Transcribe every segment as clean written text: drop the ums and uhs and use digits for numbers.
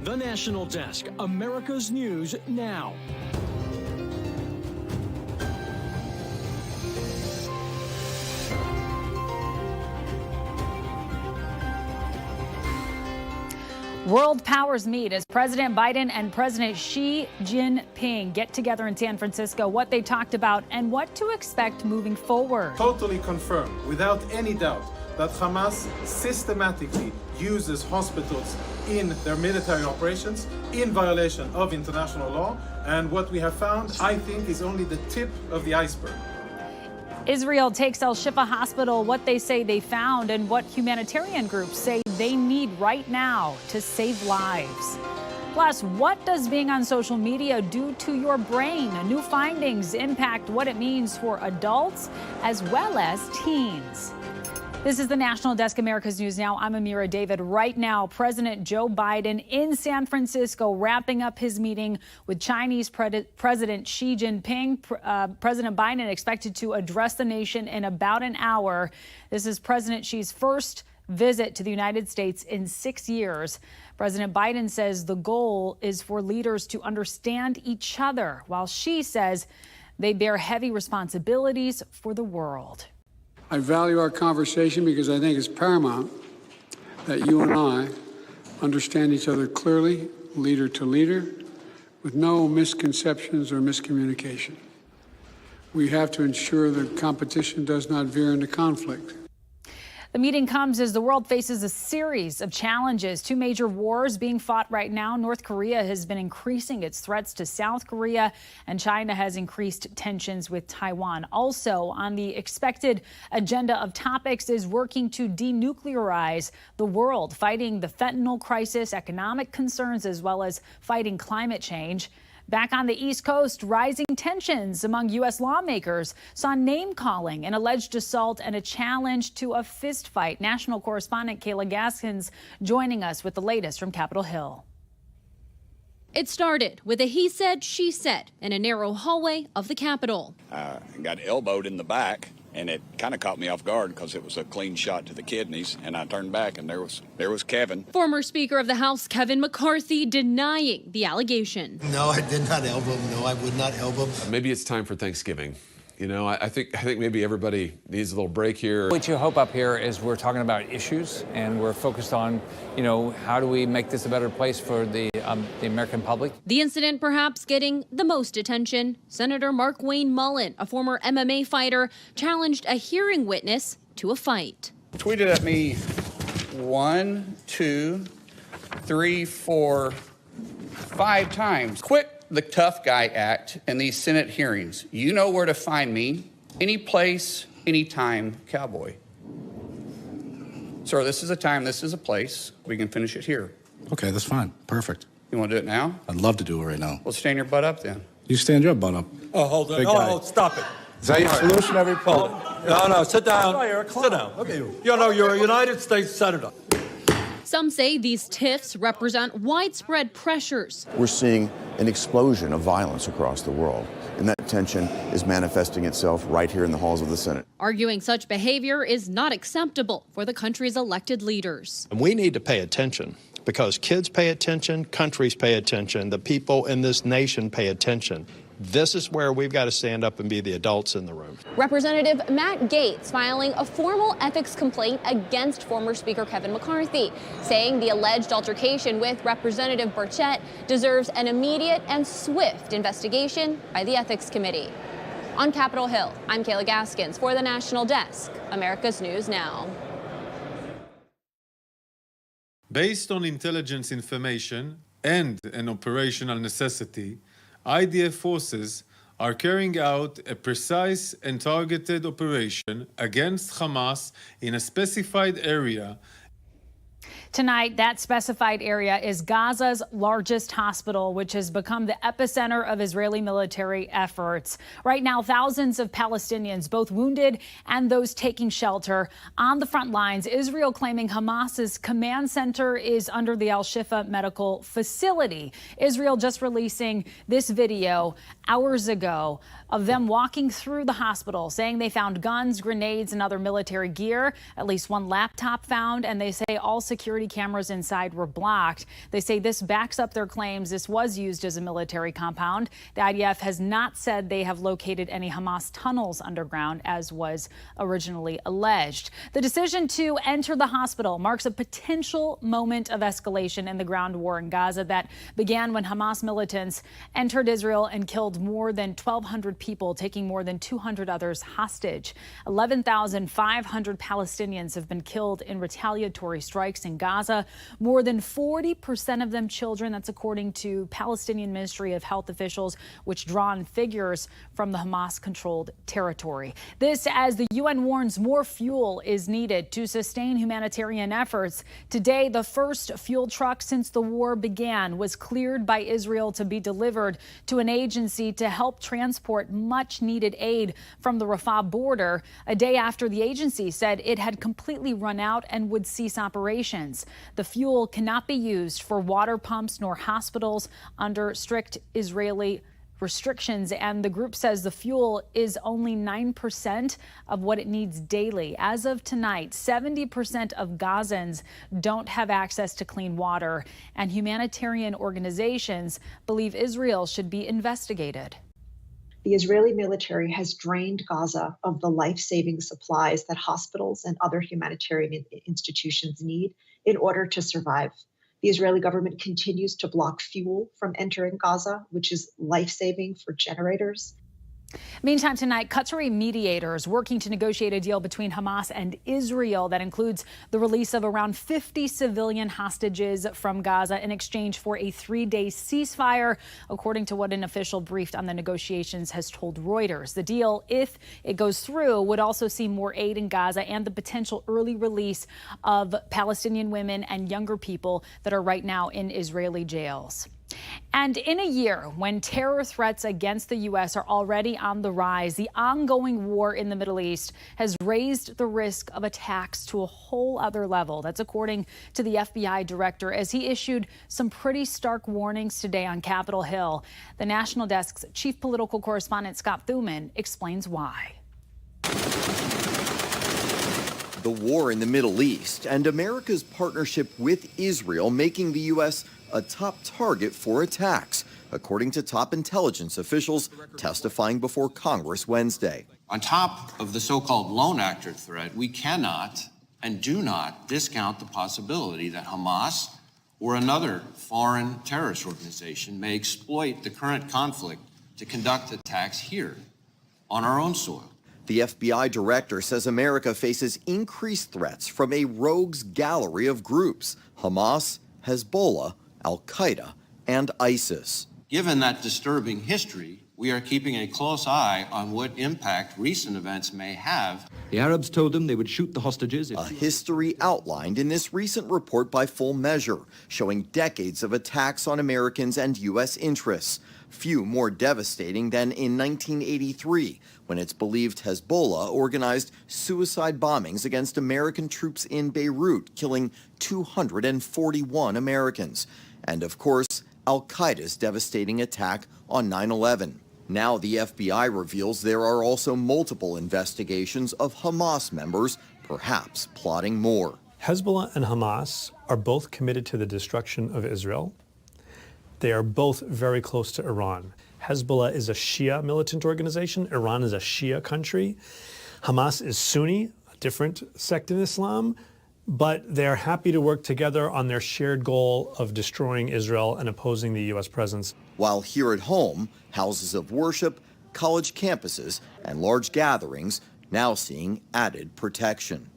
The National Desk, America's News Now. World powers meet as President Biden and President Xi Jinping get together in San Francisco, what they talked about and what to expect moving forward. Totally confirmed, without any doubt, that Hamas systematically uses hospitals in their military operations in violation of international law. And what we have found, I think, is only the tip of the iceberg. Israel takes Al-Shifa Hospital, what they say they found and what humanitarian groups say they need right now to save lives. Plus, what does being on social media do to your brain? New findings impact what it means for adults as well as teens. This is the National Desk, America's News Now. I'm Amira David. Right now, President Joe Biden in San Francisco wrapping up his meeting with Chinese President Xi Jinping. President Biden expected to address the nation in about an hour. This is President Xi's first visit to the United States in 6 years. President Biden says the goal is for leaders to understand each other, while Xi says they bear heavy responsibilities for the world. I value our conversation because I think it's paramount that you and I understand each other clearly, leader to leader, with no misconceptions or miscommunication. We have to ensure that competition does not veer into conflict. The meeting comes as the world faces a series of challenges. Two major wars being fought right now. North Korea has been increasing its threats to South Korea, and China has increased tensions with Taiwan. Also on the expected agenda of topics is working to denuclearize the world, fighting the fentanyl crisis, economic concerns, as well as fighting climate change. Back on the East Coast, rising tensions among U.S. lawmakers saw name-calling, an alleged assault, and a challenge to a fistfight. National correspondent Kayla Gaskins joining us with the latest from Capitol Hill. It started with a he said, she said in a narrow hallway of the Capitol. I got elbowed in the back, and it kind of caught me off guard because it was a clean shot to the kidneys, and I turned back, and there was Kevin. Former Speaker of the House Kevin McCarthy denying the allegation. No, I did not elbow him. No, I would not elbow him. Maybe it's time for Thanksgiving. You know, I think maybe everybody needs a little break here. What you hope up here is we're talking about issues, and we're focused on, you know, how do we make this a better place for the American public. The incident perhaps getting the most attention. Senator Mark Wayne Mullen, a former MMA fighter, challenged a hearing witness to a fight. Tweeted at me 1, 2, 3, 4, 5 times. Quit the tough guy act in these Senate hearings. You know where to find me, any place, anytime, cowboy. Sir, this is a time, this is a place. We can finish it here. Okay, that's fine. Perfect. You want to do it now? I'd love to do it right now. Well, stand your butt up then. You stand your butt up. Oh, hold on. Big Oh, guy. oh, stop it. Is that your solutionary problem? No, sit down. Sit down. Okay. You know, you're a United States Senator. Some say these tiffs represent widespread pressures. We're seeing an explosion of violence across the world, and that tension is manifesting itself right here in the halls of the Senate. Arguing such behavior is not acceptable for the country's elected leaders. And we need to pay attention because kids pay attention, countries pay attention, the people in this nation pay attention. This is where we've got to stand up and be the adults in the room. Representative Matt Gaetz filing a formal ethics complaint against former Speaker Kevin McCarthy, saying the alleged altercation with Representative Burchett deserves an immediate and swift investigation by the Ethics Committee. On Capitol Hill, I'm Kayla Gaskins for the National Desk, America's News Now. Based on intelligence information and an operational necessity, IDF forces are carrying out a precise and targeted operation against Hamas in a specified area. Tonight, that specified area is Gaza's largest hospital, which has become the epicenter of Israeli military efforts. Right now, thousands of Palestinians, both wounded and those taking shelter, on the front lines. Israel claiming Hamas's command center is under the Al-Shifa medical facility. Israel just releasing this video hours ago of them walking through the hospital, saying they found guns, grenades, and other military gear, at least one laptop found, and they say all security security cameras inside were blocked. They say this backs up their claims this was used as a military compound. The IDF has not said they have located any Hamas tunnels underground, as was originally alleged. The decision to enter the hospital marks a potential moment of escalation in the ground war in Gaza that began when Hamas militants entered Israel and killed more than 1,200 people, taking more than 200 others hostage. 11,500 Palestinians have been killed in retaliatory strikes in Gaza, more than 40% of them children. That's according to Palestinian Ministry of Health officials, which draw on figures from the Hamas-controlled territory. This as the UN warns more fuel is needed to sustain humanitarian efforts. Today, the first fuel truck since the war began was cleared by Israel to be delivered to an agency to help transport much-needed aid from the Rafah border, a day after the agency said it had completely run out and would cease operations. The fuel cannot be used for water pumps nor hospitals under strict Israeli restrictions, and the group says the fuel is only 9% of what it needs daily. As of tonight, 70% of Gazans don't have access to clean water, and humanitarian organizations believe Israel should be investigated. The Israeli military has drained Gaza of the life-saving supplies that hospitals and other humanitarian institutions need in order to survive. The Israeli government continues to block fuel from entering Gaza, which is life-saving for generators. Meantime, tonight, Qatari mediators working to negotiate a deal between Hamas and Israel that includes the release of around 50 civilian hostages from Gaza in exchange for a 3-day ceasefire, according to what an official briefed on the negotiations has told Reuters. The deal, if it goes through, would also see more aid in Gaza and the potential early release of Palestinian women and younger people that are right now in Israeli jails. And in a year when terror threats against the U.S. are already on the rise, the ongoing war in the Middle East has raised the risk of attacks to a whole other level. That's according to the FBI director, as he issued some pretty stark warnings today on Capitol Hill. The National Desk's chief political correspondent, Scott Thuman, explains why. The war in the Middle East and America's partnership with Israel making the U.S. a top target for attacks, according to top intelligence officials testifying before Congress Wednesday. On top of the so-called lone actor threat, we cannot and do not discount the possibility that Hamas or another foreign terrorist organization may exploit the current conflict to conduct attacks here on our own soil. The FBI director says America faces increased threats from a rogues gallery of groups: Hamas, Hezbollah, Al-Qaeda, and ISIS. Given that disturbing history, we are keeping a close eye on what impact recent events may have. The Arabs told them they would shoot the hostages. A history outlined in this recent report by Full Measure, showing decades of attacks on Americans and U.S. interests. Few more devastating than in 1983, when it's believed Hezbollah organized suicide bombings against American troops in Beirut, killing 241 Americans. And of course, Al-Qaeda's devastating attack on 9/11. Now the FBI reveals there are also multiple investigations of Hamas members, perhaps plotting more. Hezbollah and Hamas are both committed to the destruction of Israel. They are both very close to Iran. Hezbollah is a Shia militant organization. Iran is a Shia country. Hamas is Sunni, a different sect in Islam, but they're happy to work together on their shared goal of destroying Israel and opposing the U.S. presence. While here at home, houses of worship, college campuses, and large gatherings now seeing added protection.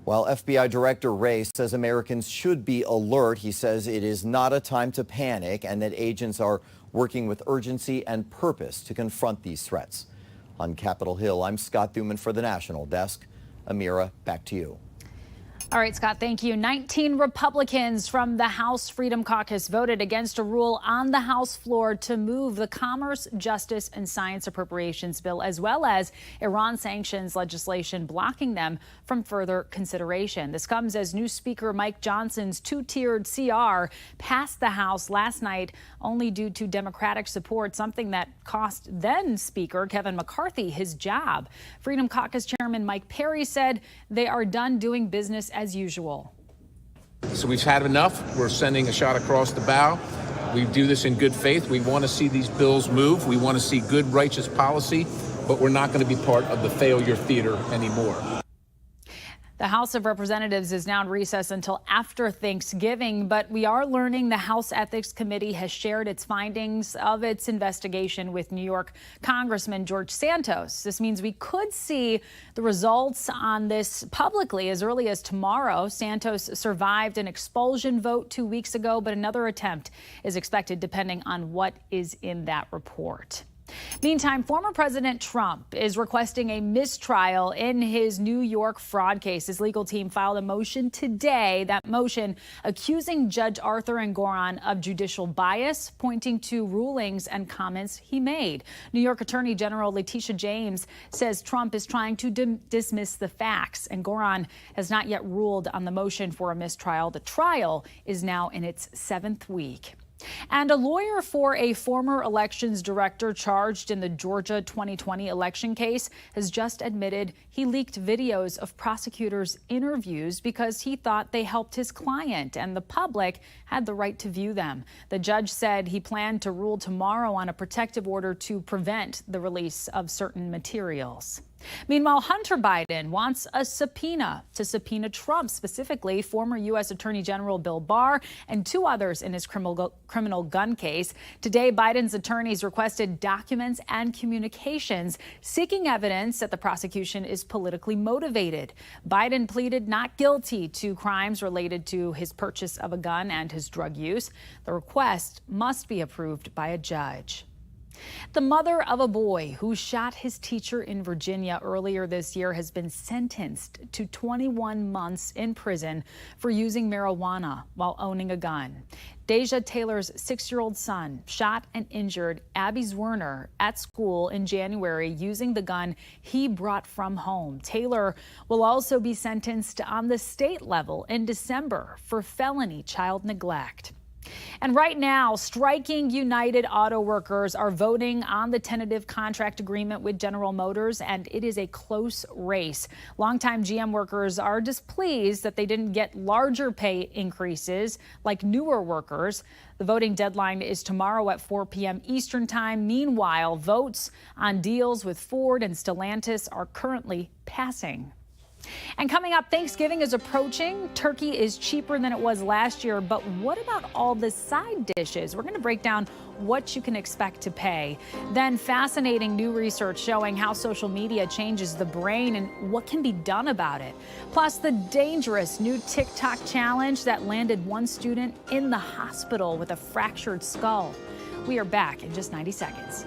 While FBI Director Wray says Americans should be alert, he says it is not a time to panic and that agents are working with urgency and purpose to confront these threats. On Capitol Hill, I'm Scott Thuman for the National Desk. Amira, back to you. All right, Scott, thank you. 19 Republicans from the House Freedom Caucus voted against a rule on the House floor to move the Commerce, Justice, and Science Appropriations Bill, as well as Iran sanctions legislation, blocking them from further consideration. This comes as new Speaker Mike Johnson's two-tiered CR passed the House last night only due to Democratic support, something that cost then Speaker Kevin McCarthy his job. Freedom Caucus Chairman Mike Perry said they are done doing business as usual. So we've had enough. We're sending a shot across the bow. We do this in good faith. We want to see these bills move. We want to see good, righteous policy, but we're not going to be part of the failure theater anymore. The House of Representatives is now in recess until after Thanksgiving, but we are learning the House Ethics Committee has shared its findings of its investigation with New York Congressman George Santos. This means we could see the results on this publicly as early as tomorrow. Santos survived an expulsion vote 2 weeks ago, but another attempt is expected depending on what is in that report. Meantime, former President Trump is requesting a mistrial in his New York fraud case. His legal team filed a motion today, that motion accusing Judge Arthur Engoron of judicial bias, pointing to rulings and comments he made. New York Attorney General Letitia James says Trump is trying to dismiss the facts. Engoron has not yet ruled on the motion for a mistrial. The trial is now in its 7th week. And a lawyer for a former elections director charged in the Georgia 2020 election case has just admitted he leaked videos of prosecutors' interviews because he thought they helped his client and the public had the right to view them. The judge said he planned to rule tomorrow on a protective order to prevent the release of certain materials. Meanwhile, Hunter Biden wants a subpoena to subpoena Trump, specifically former U.S. Attorney General Bill Barr and 2 others in his criminal gun case. Today, Biden's attorneys requested documents and communications seeking evidence that the prosecution is politically motivated. Biden pleaded not guilty to crimes related to his purchase of a gun and his drug use. The request must be approved by a judge. The mother of a boy who shot his teacher in Virginia earlier this year has been sentenced to 21 months in prison for using marijuana while owning a gun. Deja Taylor's 6-year-old son shot and injured Abby Zwerner at school in January using the gun he brought from home. Taylor will also be sentenced on the state level in December for felony child neglect. And right now, striking United Auto Workers are voting on the tentative contract agreement with General Motors, and it is a close race. Longtime GM workers are displeased that they didn't get larger pay increases like newer workers. The voting deadline is tomorrow at 4 p.m. Eastern Time. Meanwhile, votes on deals with Ford and Stellantis are currently passing. And coming up, Thanksgiving is approaching. Turkey is cheaper than it was last year, but what about all the side dishes? We're going to break down what you can expect to pay. Then fascinating new research showing how social media changes the brain and what can be done about it. Plus the dangerous new TikTok challenge that landed one student in the hospital with a fractured skull. We are back in just 90 seconds.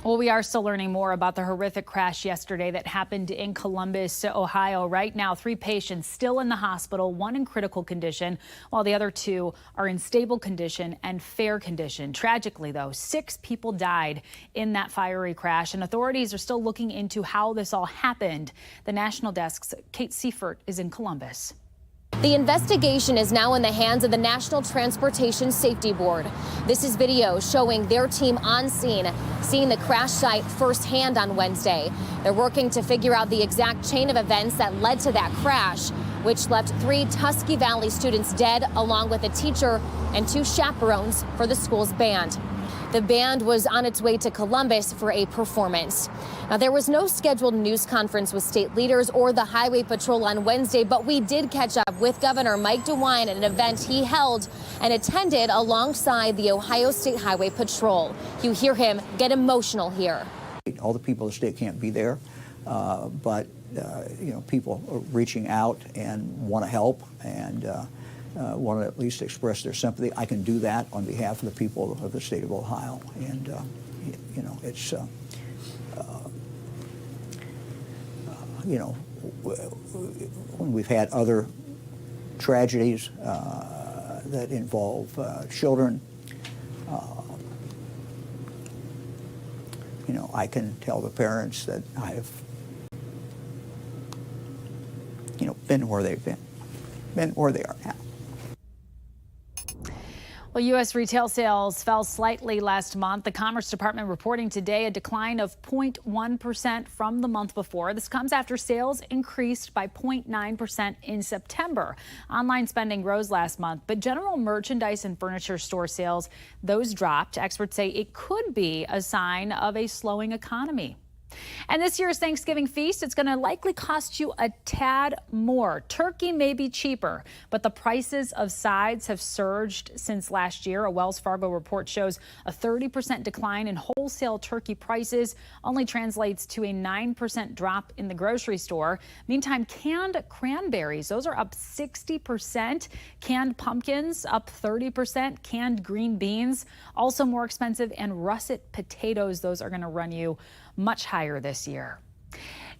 Well, we are still learning more about the horrific crash yesterday that happened in Columbus, Ohio. Right now, 3 patients still in the hospital, 1 in critical condition, while the other 2 are in stable condition and fair condition. Tragically, though, 6 people died in that fiery crash, and authorities are still looking into how this all happened. The National Desk's Kate Seifert is in Columbus. The investigation is now in the hands of the National Transportation Safety Board. This is video showing their team on scene, seeing the crash site firsthand on Wednesday. They're working to figure out the exact chain of events that led to that crash, which left 3 Tusky Valley students dead, along with a teacher and 2 chaperones for the school's band. The band was on its way to Columbus for a performance. Now, there was no scheduled news conference with state leaders or the Highway Patrol on Wednesday, but we did catch up with Governor Mike DeWine at an event he held and attended alongside the Ohio State Highway Patrol. You hear him get emotional here. All the people of the state can't be there, but people are reaching out and want to help and want to at least express their sympathy. I can do that on behalf of the people of the state of Ohio. And, it's, when we've had other tragedies that involve children, I can tell the parents that I have, been where they've been where they are now. Well, U.S. retail sales fell slightly last month. The Commerce Department reporting today a decline of 0.1% from the month before. This comes after sales increased by 0.9% in September. Online spending rose last month, but general merchandise and furniture store sales, those dropped. Experts say it could be a sign of a slowing economy. And this year's Thanksgiving feast, it's going to likely cost you a tad more. Turkey may be cheaper, but the prices of sides have surged since last year. A Wells Fargo report shows a 30% decline in wholesale turkey prices only translates to a 9% drop in the grocery store. Meantime, canned cranberries, those are up 60%. Canned pumpkins up 30%. Canned green beans also more expensive. And russet potatoes, those are going to run you much higher this year.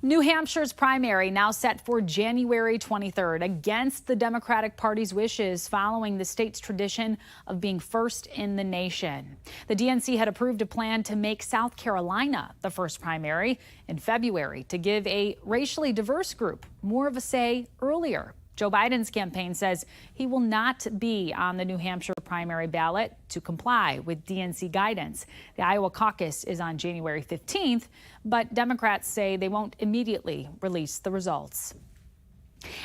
New Hampshire's primary now set for January 23rd against the Democratic Party's wishes following the state's tradition of being first in the nation. The DNC had approved a plan to make South Carolina the first primary in February to give a racially diverse group more of a say earlier. Joe Biden's campaign says he will not be on the New Hampshire primary ballot to comply with DNC guidance. The Iowa caucus is on January 15th, but Democrats say they won't immediately release the results.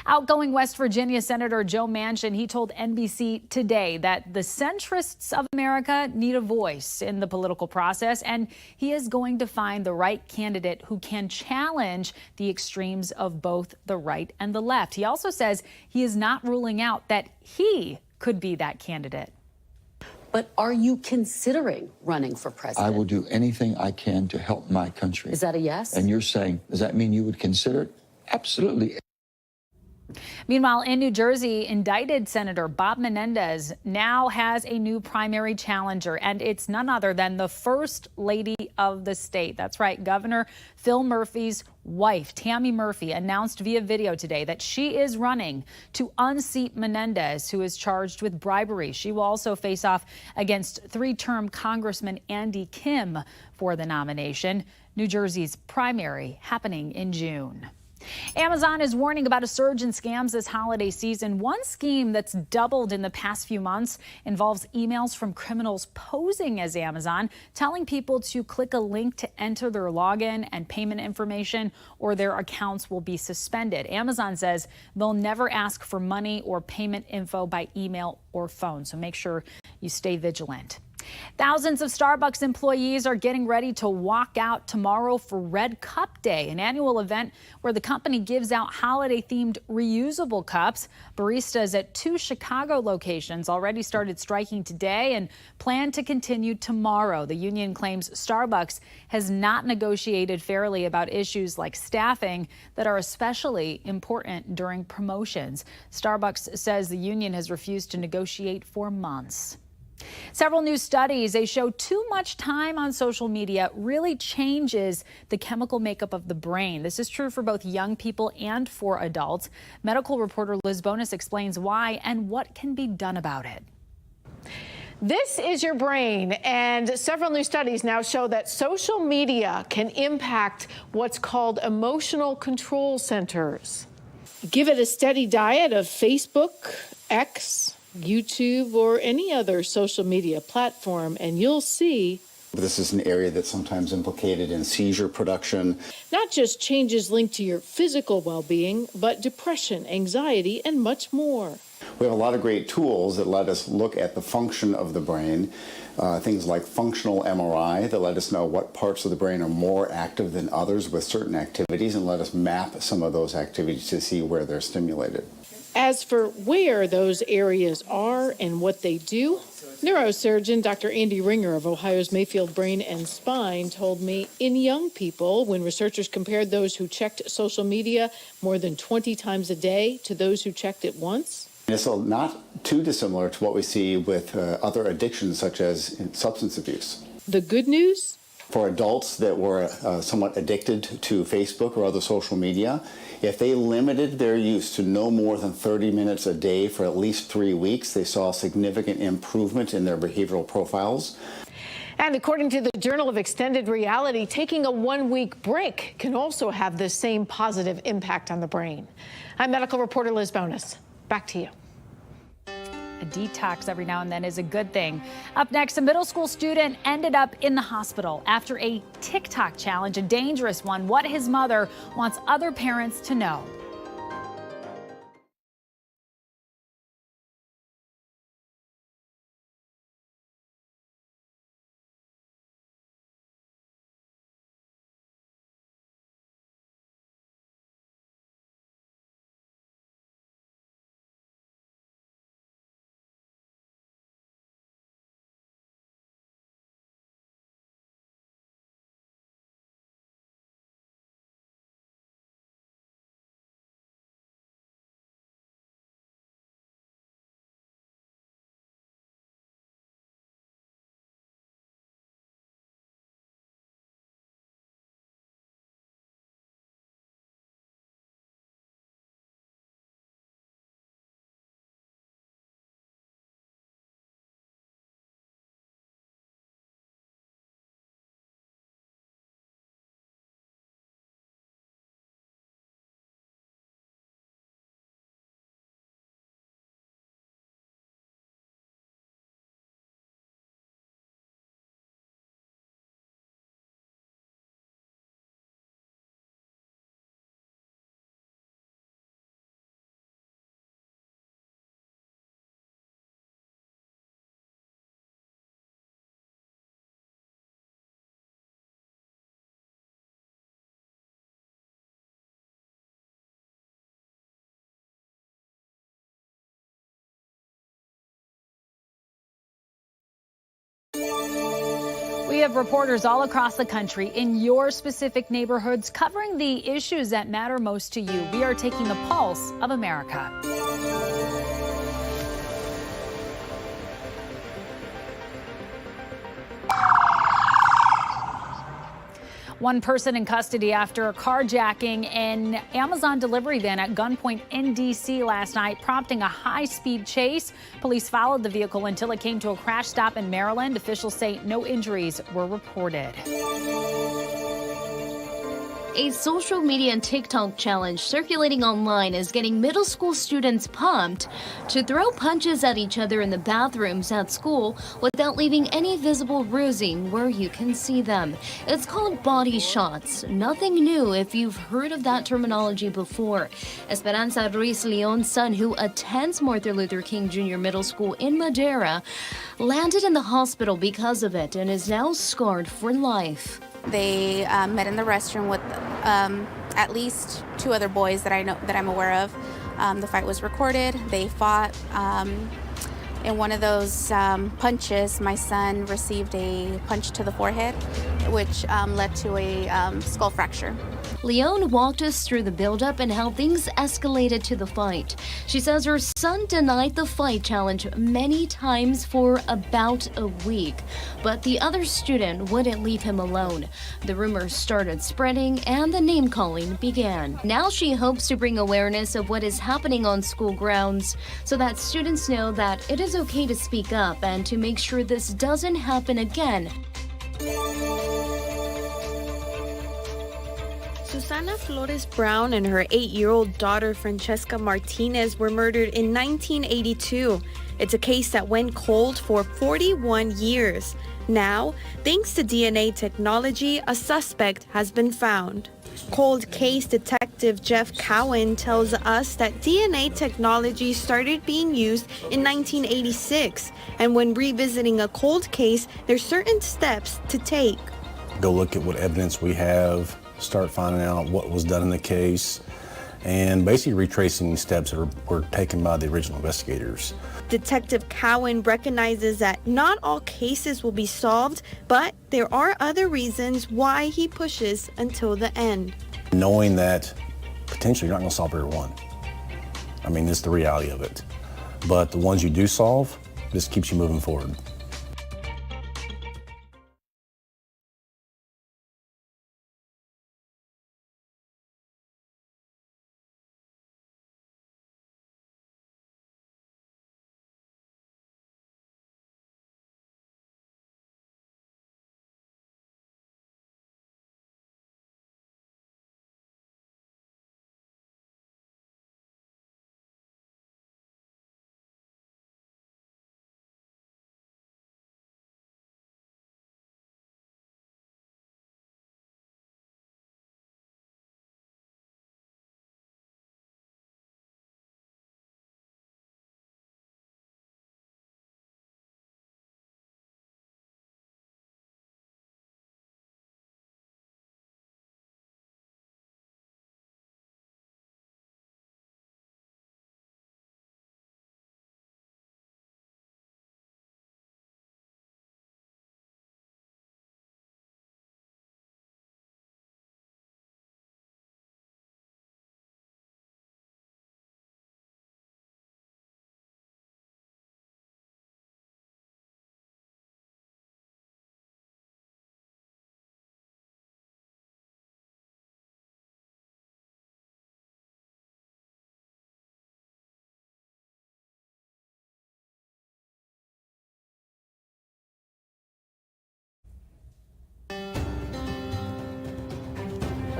Outgoing West Virginia Senator Joe Manchin, he told NBC today that the centrists of America need a voice in the political process, and he is going to find the right candidate who can challenge the extremes of both the right and the left. He also says he is not ruling out that he could be that candidate. But are you considering running for president? I will do anything I can to help my country. Is that a yes? And you're saying, does that mean you would consider it? Absolutely. Meanwhile, in New Jersey, indicted Senator Bob Menendez now has a new primary challenger, and it's none other than the First Lady of the state. That's right. Governor Phil Murphy's wife, Tammy Murphy, announced via video today that she is running to unseat Menendez, who is charged with bribery. She will also face off against 3-term Congressman Andy Kim for the nomination. New Jersey's primary happening in June. Amazon is warning about a surge in scams this holiday season. One scheme that's doubled in the past few months involves emails from criminals posing as Amazon, telling people to click a link to enter their login and payment information, or their accounts will be suspended. Amazon says they'll never ask for money or payment info by email or phone, so make sure you stay vigilant. Thousands of Starbucks employees are getting ready to walk out tomorrow for Red Cup Day, an annual event where the company gives out holiday-themed reusable cups. Baristas at 2 Chicago locations already started striking today and plan to continue tomorrow. The union claims Starbucks has not negotiated fairly about issues like staffing that are especially important during promotions. Starbucks says the union has refused to negotiate for months. Several new studies, they show too much time on social media really changes the chemical makeup of the brain. This is true for both young people and for adults. Medical reporter Liz Bonus explains why and what can be done about it. This is your brain, and several new studies now show that social media can impact what's called emotional control centers. Give it a steady diet of Facebook, X, YouTube, or any other social media platform, and you'll see this is an area that's sometimes implicated in seizure production. Not just changes linked to your physical well-being, but depression, anxiety, and much more. We have a lot of great tools that let us look at the function of the brain, things like functional MRI that let us know what parts of the brain are more active than others with certain activities and let us map some of those activities to see where they're stimulated. As for where those areas are and what they do, neurosurgeon Dr. Andy Ringer of Ohio's Mayfield Brain and Spine told me in young people, when researchers compared those who checked social media more than 20 times a day to those who checked it once. It's not too dissimilar to what we see with other addictions such as substance abuse. The good news? For adults that were somewhat addicted to Facebook or other social media, if they limited their use to no more than 30 minutes a day for at least 3 weeks, they saw a significant improvement in their behavioral profiles. And according to the Journal of Extended Reality, taking a 1-week break can also have the same positive impact on the brain. I'm medical reporter Liz Bonus. Back to you. A detox every now and then is a good thing. Up next, a middle school student ended up in the hospital after a TikTok challenge, a dangerous one, what his mother wants other parents to know. We have reporters all across the country in your specific neighborhoods covering the issues that matter most to you. We are taking the pulse of America. One person in custody after carjacking an Amazon delivery van at gunpoint in D.C. last night, prompting a high-speed chase. Police followed the vehicle until it came to a crash stop in Maryland. Officials say no injuries were reported. A social media and TikTok challenge circulating online is getting middle school students pumped to throw punches at each other in the bathrooms at school without leaving any visible bruising where you can see them. It's called body shots. Nothing new if you've heard of that terminology before. Esperanza Ruiz Leon's son, who attends Martin Luther King Jr. Middle School in Madera, landed in the hospital because of it and is now scarred for life. They met in the restroom with at least 2 other boys that I'm aware of. The fight was recorded. They fought. In one of those punches, my son received a punch to the forehead, which led to a skull fracture. Leone walked us through the buildup and how things escalated to the fight. She says her son denied the fight challenge many times for about a week, but the other student wouldn't leave him alone. The rumors started spreading and the name-calling began. Now she hopes to bring awareness of what is happening on school grounds so that students know that it is okay to speak up and to make sure this doesn't happen again. Susana Flores Brown and her 8-year-old daughter Francesca Martinez were murdered in 1982. It's a case that went cold for 41 years. Now, thanks to DNA technology, a suspect has been found. Cold case detective Jeff Cowan tells us that DNA technology started being used in 1986. And when revisiting a cold case, there's certain steps to take. Go look at what evidence we have, start finding out what was done in the case, and basically retracing steps that were taken by the original investigators. Detective Cowan recognizes that not all cases will be solved, but there are other reasons why he pushes until the end. Knowing that potentially you're not going to solve every one. I mean, this is the reality of it. But the ones you do solve, this keeps you moving forward.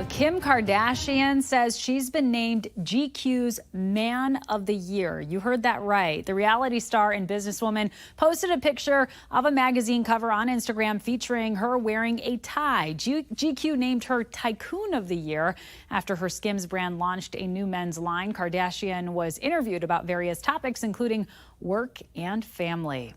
Kim Kardashian says she's been named GQ's Man of the Year. You heard that right. The reality star and businesswoman posted a picture of a magazine cover on Instagram featuring her wearing a tie. GQ named her Tycoon of the Year after her Skims brand launched a new men's line. Kardashian was interviewed about various topics, including work and family.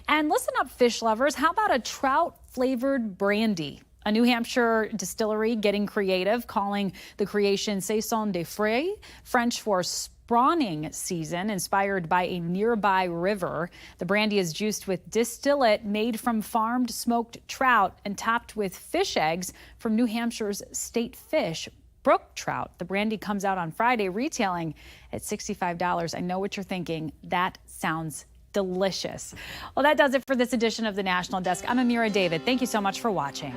And listen up, fish lovers. How about a trout-flavored brandy? A New Hampshire distillery getting creative, calling the creation Saison des Frais, French for spawning season, inspired by a nearby river. The brandy is juiced with distillate made from farmed smoked trout and topped with fish eggs from New Hampshire's state fish, brook trout. The brandy comes out on Friday, retailing at $65. I know what you're thinking. That sounds delicious. Well, that does it for this edition of the National Desk. I'm Amira David. Thank you so much for watching.